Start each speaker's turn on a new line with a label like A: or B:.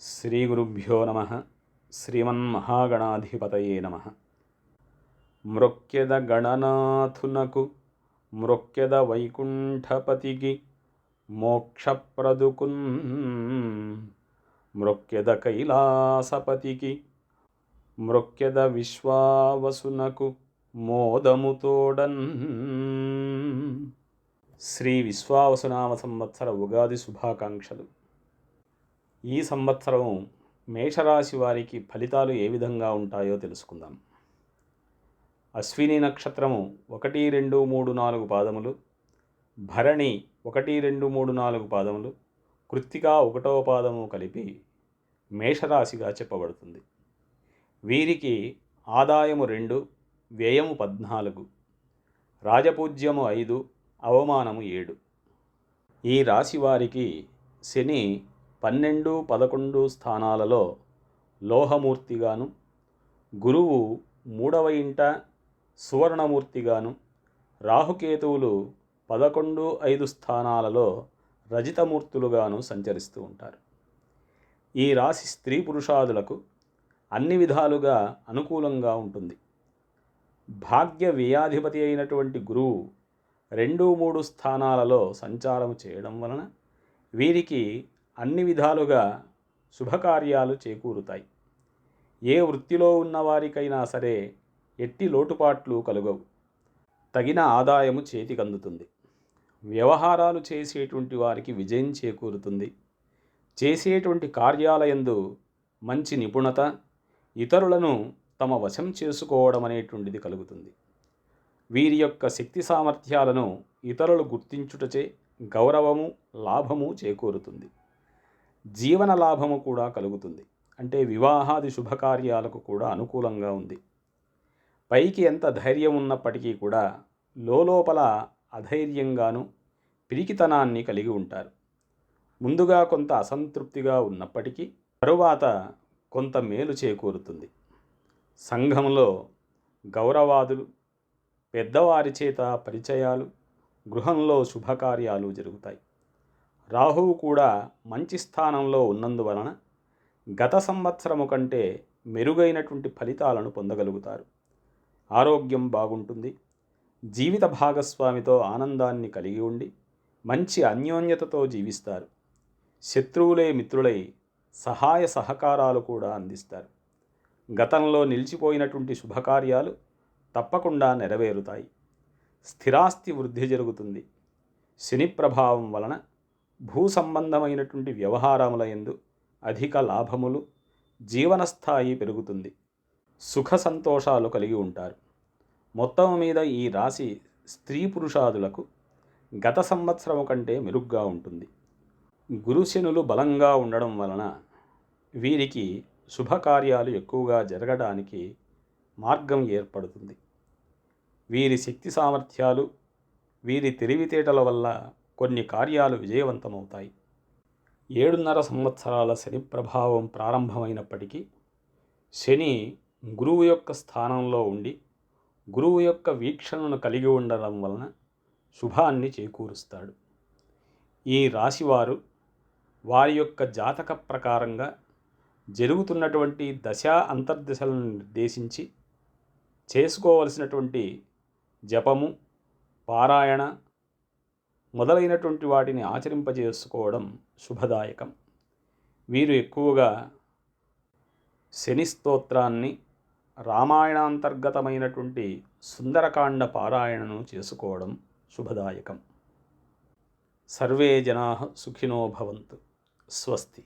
A: శ్రీగురుభ్యో నమః. శ్రీమన్మహాగణాధిపతయే నమః. మృక్యద గణనాథునకు మృక్యద వైకుంఠపతికి మోక్షప్రదుకున్ మృక్యద కైలాసపతికి మృక్యద విశ్వావసునకు మోదముతోడన్. శ్రీ విశ్వావసునామ సంవత్సర ఉగాది శుభాకాంక్షలు. ఈ సంవత్సరం మేషరాశి వారికి ఫలితాలు ఏ విధంగా ఉంటాయో తెలుసుకుందాం. అశ్విని నక్షత్రము 1, 2, 3, 4 పాదములు, భరణి 1, 2, 3, 4 పాదములు, కృత్తిక 1వ పాదము కలిపి మేషరాశిగా చెప్పబడుతుంది. వీరికి ఆదాయము 2, వ్యయము 14, రాజపూజ్యము 5, అవమానము 7. ఈ రాశి వారికి శని 12, 11 స్థానాలలో లోహమూర్తిగాను, గురువు 3వ ఇంట సువర్ణమూర్తిగాను, రాహుకేతువులు 11, 5 స్థానాలలో రజితమూర్తులుగాను సంచరిస్తూ ఉంటారు. ఈ రాశి స్త్రీ పురుషాదులకు అన్ని విధాలుగా అనుకూలంగా ఉంటుంది. భాగ్య వ్యయాధిపతి అయినటువంటి గురువు 2, 3 స్థానాలలో సంచారం చేయడం వలన వీరికి అన్ని విధాలుగా శుభకార్యాలు చేకూరుతాయి. ఏ వృత్తిలో ఉన్నవారికైనా సరే ఎట్టి లోటుపాట్లు కలుగవు. తగిన ఆదాయము చేతికందుతుంది. వ్యవహారాలు చేసేటువంటి వారికి విజయం చేకూరుతుంది. చేసేటువంటి కార్యాలయందు మంచి నిపుణత, ఇతరులను తమ వశం చేసుకోవడం అనేటువంటిది కలుగుతుంది. వీరి యొక్క శక్తి సామర్థ్యాలను ఇతరులు గుర్తించుటచే గౌరవము, లాభము చేకూరుతుంది. జీవన లాభము కూడా కలుగుతుంది. అంటే వివాహాది శుభకార్యాలకు కూడా అనుకూలంగా ఉంది. పైకి ఎంత ధైర్యం ఉన్నప్పటికీ కూడా లోపల అధైర్యంగాను పిరికితనాన్ని కలిగి ఉంటారు. ముందుగా కొంత అసంతృప్తిగా ఉన్నప్పటికీ తరువాత కొంత మేలు చేకూరుతుంది. సంఘంలో గౌరవాదులు, పెద్దవారి చేత పరిచయాలు, గృహంలో శుభకార్యాలు జరుగుతాయి. రాహువు కూడా మంచి స్థానంలో ఉన్నందువలన గత సంవత్సరము కంటే మెరుగైనటువంటి ఫలితాలను పొందగలుగుతారు. ఆరోగ్యం బాగుంటుంది. జీవిత భాగస్వామితో ఆనందాన్ని కలిగి ఉండి మంచి అన్యోన్యతతో జీవిస్తారు. శత్రువులే మిత్రులై సహాయ సహకారాలు కూడా అందిస్తారు. గతంలో నిలిచిపోయినటువంటి శుభకార్యాలు తప్పకుండా నెరవేరుతాయి. స్థిరాస్తి వృద్ధి జరుగుతుంది. శని ప్రభావం వలన భూ సంబంధమైనటువంటి వ్యవహారముల యందు అధిక లాభములు, జీవనస్థాయి పెరుగుతుంది. సుఖ సంతోషాలు కలిగి ఉంటారు. మొత్తం మీద ఈ రాశి స్త్రీ పురుషాదులకు గత సంవత్సరము కంటే మెరుగ్గా ఉంటుంది. గురుశనులు బలంగా ఉండడం వలన వీరికి శుభకార్యాలు ఎక్కువగా జరగడానికి మార్గం ఏర్పడుతుంది. వీరి శక్తి సామర్థ్యాలు, వీరి తెలివితేటల వల్ల కొన్ని కార్యాలు విజయవంతమవుతాయి. 7.5 సంవత్సరాల శని ప్రభావం ప్రారంభమైనప్పటికీ శని గురువు యొక్క స్థానంలో ఉండి గురువు యొక్క వీక్షణను కలిగి ఉండడం వలన శుభాన్ని చేకూరుస్తాడు. ఈ రాశివారు వారి యొక్క జాతక ప్రకారంగా జరుగుతున్నటువంటి దశా అంతర్దశలను నిర్దేశించి చేసుకోవలసినటువంటి జపము, పారాయణ మొదలైనటువంటి వాటిని ఆచరింపజేసుకోవడం శుభదాయకం. వీరు ఎక్కువగా శని స్తోత్రాన్ని, రామాయణాంతర్గతమైనటువంటి సుందరకాండ పారాయణను చేసుకోవడం శుభదాయకం. సర్వే జనాః సుఖినో భవంతు. స్వస్తి.